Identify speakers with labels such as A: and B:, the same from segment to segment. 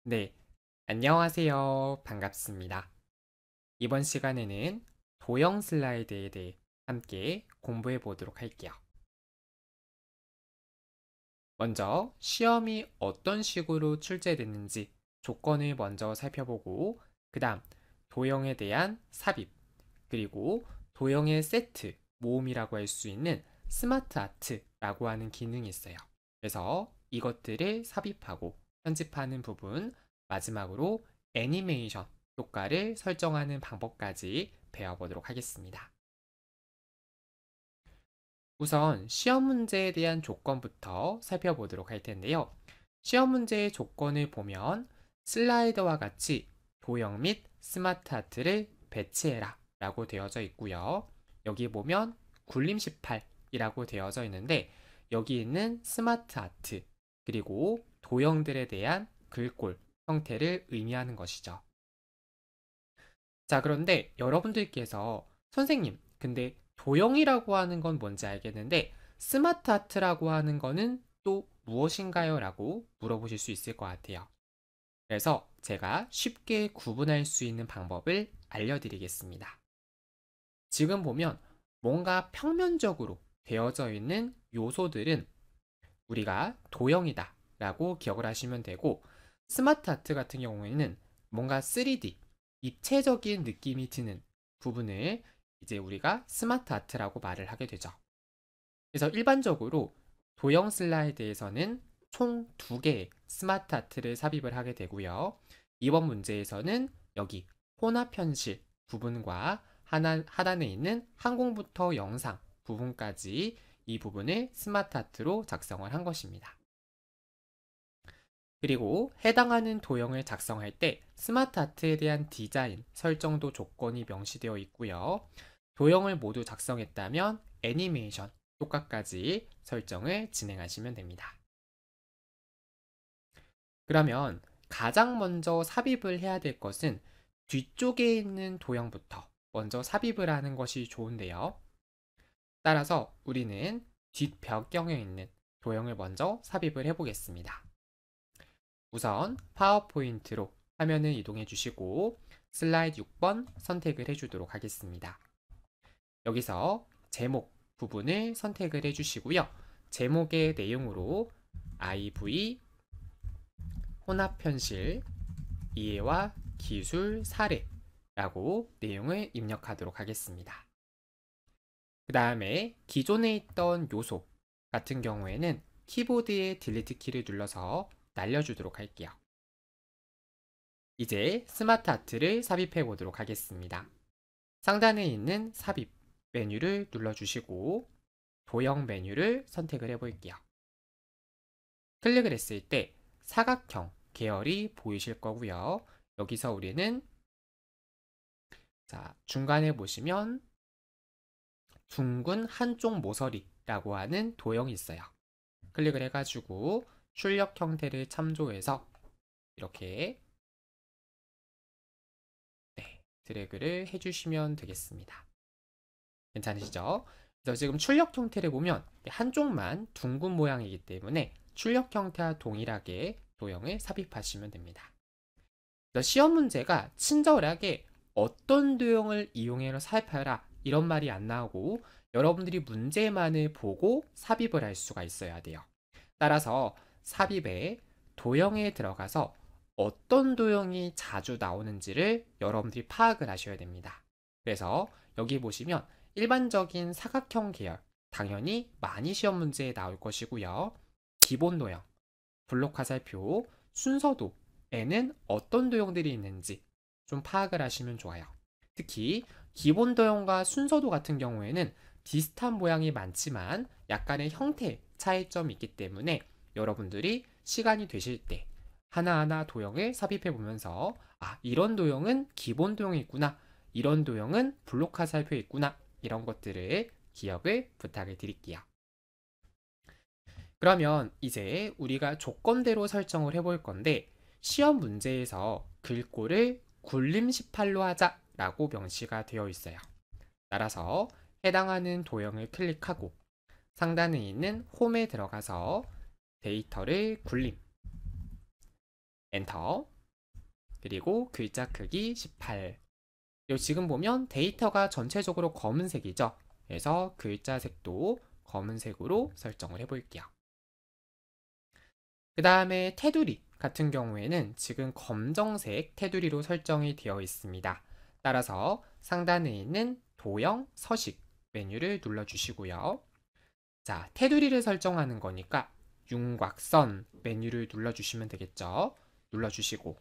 A: 네, 안녕하세요. 반갑습니다. 이번 시간에는 도형 슬라이드에 대해 함께 공부해 보도록 할게요. 먼저 시험이 어떤 식으로 출제됐는지 조건을 먼저 살펴보고, 그 다음 도형에 대한 삽입, 그리고 도형의 세트, 모음이라고 할 수 있는 스마트 아트라고 하는 기능이 있어요. 그래서 이것들을 삽입하고 편집하는 부분, 마지막으로 애니메이션 효과를 설정하는 방법까지 배워보도록 하겠습니다. 우선 시험 문제에 대한 조건부터 살펴보도록 할 텐데요. 시험 문제의 조건을 보면 슬라이드와 같이 도형 및 스마트 아트를 배치해라 라고 되어져 있고요. 여기 보면 굴림 18이라고 되어져 있는데, 여기 있는 스마트 아트 그리고 도형들에 대한 글꼴 형태를 의미하는 것이죠. 자, 그런데 여러분들께서 선생님, 근데 도형이라고 하는 건 뭔지 알겠는데 스마트 아트라고 하는 거는 또 무엇인가요? 라고 물어보실 수 있을 것 같아요. 그래서 제가 쉽게 구분할 수 있는 방법을 알려드리겠습니다. 지금 보면 뭔가 평면적으로 되어져 있는 요소들은 우리가 도형이다 라고 기억을 하시면 되고, 스마트 아트 같은 경우에는 뭔가 3D, 입체적인 느낌이 드는 부분을 이제 우리가 스마트 아트라고 말을 하게 되죠. 그래서 일반적으로 도형 슬라이드에서는 총 2개의 스마트 아트를 삽입을 하게 되고요. 이번 문제에서는 여기 혼합 현실 부분과 하단에 있는 항공부터 영상 부분까지 이 부분을 스마트 아트로 작성을 한 것입니다. 그리고 해당하는 도형을 작성할 때 스마트 아트에 대한 디자인, 설정도 조건이 명시되어 있고요. 도형을 모두 작성했다면 애니메이션, 효과까지 설정을 진행하시면 됩니다. 그러면 가장 먼저 삽입을 해야 될 것은 뒤쪽에 있는 도형부터 먼저 삽입을 하는 것이 좋은데요. 따라서 우리는 뒷벽경에 있는 도형을 먼저 삽입을 해보겠습니다. 우선 파워포인트로 화면을 이동해 주시고 슬라이드 6번 선택을 해주도록 하겠습니다. 여기서 제목 부분을 선택을 해주시고요. 제목의 내용으로 IV 혼합현실 이해와 기술 사례라고 내용을 입력하도록 하겠습니다. 그 다음에 기존에 있던 요소 같은 경우에는 키보드의 딜리트 키를 눌러서 날려주도록 할게요. 이제 스마트 아트를 삽입해 보도록 하겠습니다. 상단에 있는 삽입 메뉴를 눌러주시고 도형 메뉴를 선택을 해볼게요. 클릭을 했을 때 사각형 계열이 보이실 거고요. 여기서 우리는 중간에 보시면 둥근 한쪽 모서리라고 하는 도형이 있어요. 클릭을 해가지고 출력 형태를 참조해서 이렇게 드래그를 해주시면 되겠습니다. 괜찮으시죠? 그래서 지금 출력 형태를 보면 한쪽만 둥근 모양이기 때문에 출력 형태와 동일하게 도형을 삽입하시면 됩니다. 그래서 시험 문제가 친절하게 어떤 도형을 이용해서 삽입하라 이런 말이 안 나오고 여러분들이 문제만을 보고 삽입을 할 수가 있어야 돼요. 따라서 삽입에 도형에 들어가서 어떤 도형이 자주 나오는지를 여러분들이 파악을 하셔야 됩니다. 그래서 여기 보시면 일반적인 사각형 계열, 당연히 많이 시험 문제에 나올 것이고요. 기본 도형, 블록 화살표, 순서도에는 어떤 도형들이 있는지 좀 파악을 하시면 좋아요. 특히 기본 도형과 순서도 같은 경우에는 비슷한 모양이 많지만 약간의 형태 차이점이 있기 때문에 여러분들이 시간이 되실 때 하나하나 도형을 삽입해 보면서 이런 도형은 기본 도형이 있구나, 이런 도형은 블록 화살표에 있구나, 이런 것들을 기억을 부탁을 드릴게요. 그러면 이제 우리가 조건대로 설정을 해볼 건데, 시험 문제에서 글꼴을 굴림 18로 하자라고 명시가 되어 있어요. 따라서 해당하는 도형을 클릭하고 상단에 있는 홈에 들어가서 데이터를 굴림, 엔터, 그리고 글자 크기 18. 그리고 지금 보면 데이터가 전체적으로 검은색이죠. 그래서 글자 색도 검은색으로 설정을 해볼게요. 그 다음에 테두리 같은 경우에는 지금 검정색 테두리로 설정이 되어 있습니다. 따라서 상단에 있는 도형, 서식 메뉴를 눌러주시고요. 자, 테두리를 설정하는 거니까 윤곽선 메뉴를 눌러주시면 되겠죠. 눌러주시고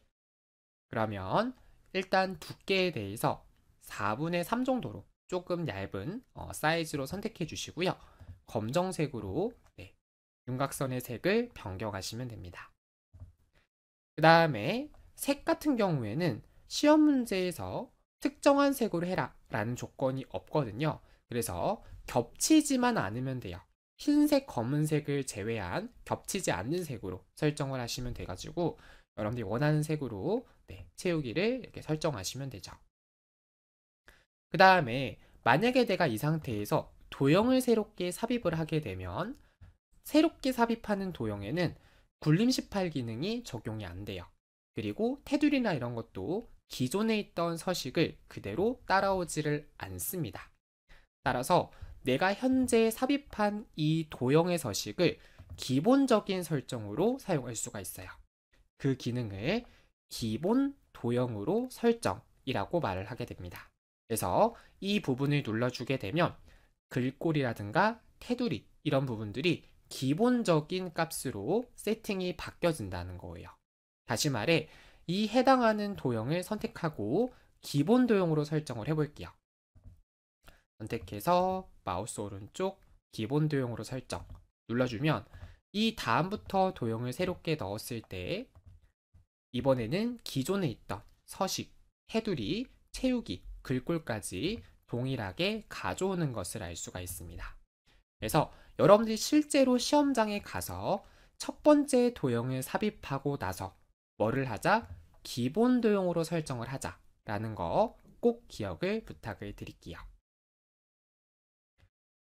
A: 그러면 일단 두께에 대해서 4분의 3 정도로 조금 얇은 사이즈로 선택해 주시고요. 검정색으로 윤곽선의 색을 변경하시면 됩니다. 그 다음에 색 같은 경우에는 시험 문제에서 특정한 색으로 해라 라는 조건이 없거든요. 그래서 겹치지만 않으면 돼요. 흰색, 검은색을 제외한 겹치지 않는 색으로 설정을 하시면 돼가지고 여러분들이 원하는 색으로 채우기를 이렇게 설정하시면 되죠. 그 다음에 만약에 내가 이 상태에서 도형을 새롭게 삽입을 하게 되면 새롭게 삽입하는 도형에는 굴림 18 기능이 적용이 안 돼요. 그리고 테두리나 이런 것도 기존에 있던 서식을 그대로 따라오지를 않습니다. 따라서 내가 현재 삽입한 이 도형의 서식을 기본적인 설정으로 사용할 수가 있어요. 그 기능을 기본 도형으로 설정이라고 말을 하게 됩니다. 그래서 이 부분을 눌러주게 되면 글꼴이라든가 테두리 이런 부분들이 기본적인 값으로 세팅이 바뀌어진다는 거예요. 다시 말해 이 해당하는 도형을 선택하고 기본 도형으로 설정을 해볼게요. 선택해서 마우스 오른쪽 기본 도형으로 설정 눌러주면 이 다음부터 도형을 새롭게 넣었을 때 이번에는 기존에 있던 서식, 테두리, 채우기, 글꼴까지 동일하게 가져오는 것을 알 수가 있습니다. 그래서 여러분들이 실제로 시험장에 가서 첫 번째 도형을 삽입하고 나서 뭐를 하자? 기본 도형으로 설정을 하자라는 거 꼭 기억을 부탁을 드릴게요.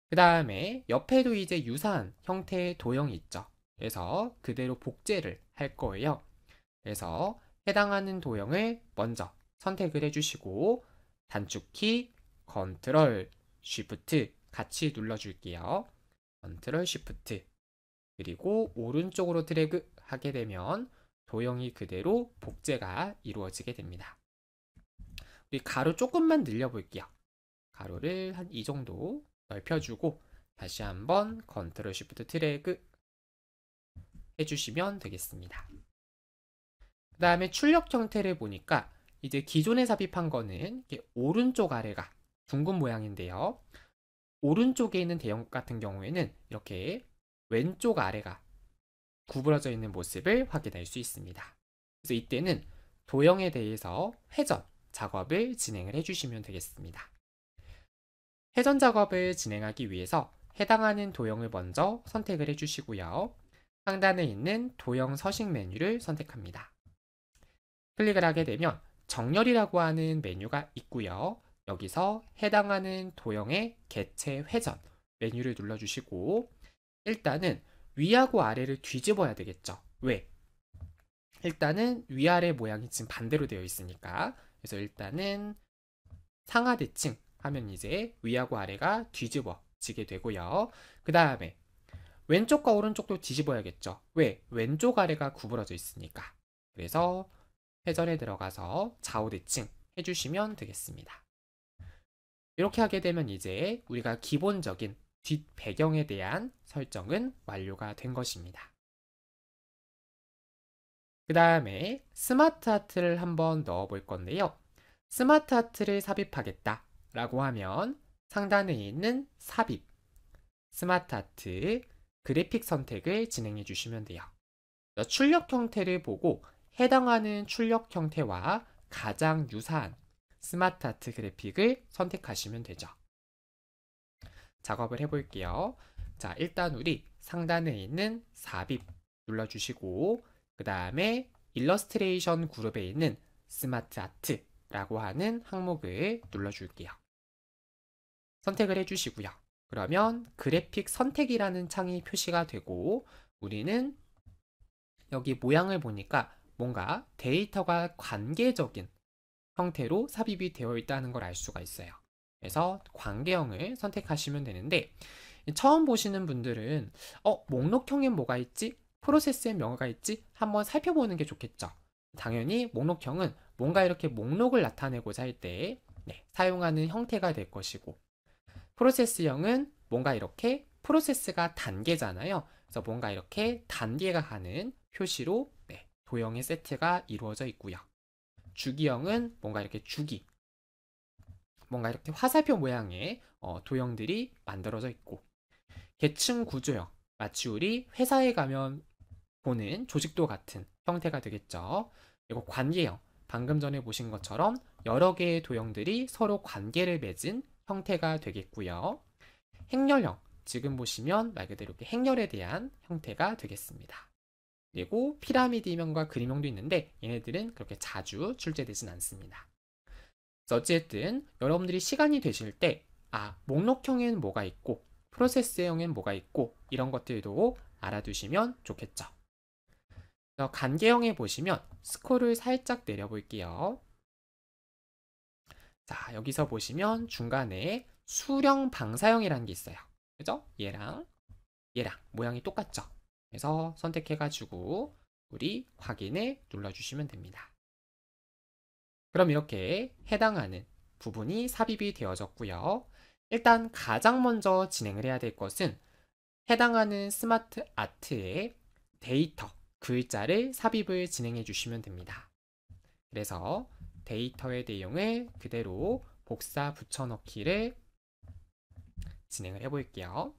A: 그 다음에 옆에도 이제 유사한 형태의 도형이 있죠. 그래서 그대로 복제를 할 거예요. 그래서 해당하는 도형을 먼저 선택을 해주시고 단축키 컨트롤 쉬프트 같이 눌러줄게요. 컨트롤 쉬프트 그리고 오른쪽으로 드래그 하게 되면 도형이 그대로 복제가 이루어지게 됩니다. 우리 가로 조금만 늘려볼게요. 가로를 한 이 정도 넓혀주고 다시 한번 컨트롤 쉬프트 드래그 해주시면 되겠습니다. 그 다음에 출력 형태를 보니까 이제 기존에 삽입한 거는 오른쪽 아래가 둥근 모양인데요. 오른쪽에 있는 대형 같은 경우에는 이렇게 왼쪽 아래가 구부러져 있는 모습을 확인할 수 있습니다. 그래서 이때는 도형에 대해서 회전 작업을 진행을 해주시면 되겠습니다. 회전 작업을 진행하기 위해서 해당하는 도형을 먼저 선택을 해주시고요. 상단에 있는 도형 서식 메뉴를 선택합니다. 클릭을 하게 되면 정렬이라고 하는 메뉴가 있고요. 여기서 해당하는 도형의 개체 회전 메뉴를 눌러주시고 일단은 위하고 아래를 뒤집어야 되겠죠. 왜? 일단은 위아래 모양이 지금 반대로 되어 있으니까 그래서 일단은 상하대칭 하면 이제 위하고 아래가 뒤집어지게 되고요. 그 다음에 왼쪽과 오른쪽도 뒤집어야겠죠. 왜? 왼쪽 아래가 구부러져 있으니까. 그래서 회전에 들어가서 좌우 대칭 해주시면 되겠습니다. 이렇게 하게 되면 이제 우리가 기본적인 뒷 배경에 대한 설정은 완료가 된 것입니다. 그 다음에 스마트 하트를 한번 넣어 볼 건데요. 스마트 하트를 삽입하겠다 라고 하면 상단에 있는 삽입, 스마트 하트, 그래픽 선택을 진행해 주시면 돼요. 출력 형태를 보고 해당하는 출력 형태와 가장 유사한 스마트 아트 그래픽을 선택하시면 되죠. 작업을 해볼게요. 자, 일단 우리 상단에 있는 삽입 눌러주시고 그 다음에 일러스트레이션 그룹에 있는 스마트 아트라고 하는 항목을 눌러줄게요. 선택을 해주시고요. 그러면 그래픽 선택이라는 창이 표시가 되고 우리는 여기 모양을 보니까 뭔가 데이터가 관계적인 형태로 삽입이 되어 있다는 걸 알 수가 있어요. 그래서 관계형을 선택하시면 되는데, 처음 보시는 분들은 목록형엔 뭐가 있지? 프로세스엔 뭐가 있지? 한번 살펴보는 게 좋겠죠. 당연히 목록형은 뭔가 이렇게 목록을 나타내고자 할 때 사용하는 형태가 될 것이고, 프로세스형은 뭔가 이렇게 프로세스가 단계잖아요. 그래서 뭔가 이렇게 단계가 가는 표시로 도형의 세트가 이루어져 있고요. 주기형은 뭔가 이렇게 주기, 뭔가 이렇게 화살표 모양의 도형들이 만들어져 있고, 계층 구조형, 마치 우리 회사에 가면 보는 조직도 같은 형태가 되겠죠. 그리고 관계형, 방금 전에 보신 것처럼 여러 개의 도형들이 서로 관계를 맺은 형태가 되겠고요. 행렬형, 지금 보시면 말 그대로 이렇게 행렬에 대한 형태가 되겠습니다. 그리고 피라미드형과 그림형도 있는데 얘네들은 그렇게 자주 출제되진 않습니다. 어쨌든 여러분들이 시간이 되실 때 목록형에는 뭐가 있고 프로세스형에는 뭐가 있고 이런 것들도 알아두시면 좋겠죠. 관계형에 보시면 스크롤을 살짝 내려볼게요. 자, 여기서 보시면 중간에 수령 방사형이라는 게 있어요. 그죠? 얘랑 모양이 똑같죠? 그래서 선택해가지고 우리 확인을 눌러주시면 됩니다. 그럼 이렇게 해당하는 부분이 삽입이 되어졌고요. 일단 가장 먼저 진행을 해야 될 것은 해당하는 스마트 아트의 데이터, 글자를 삽입을 진행해 주시면 됩니다. 그래서 데이터의 내용을 그대로 복사 붙여넣기를 진행을 해 볼게요.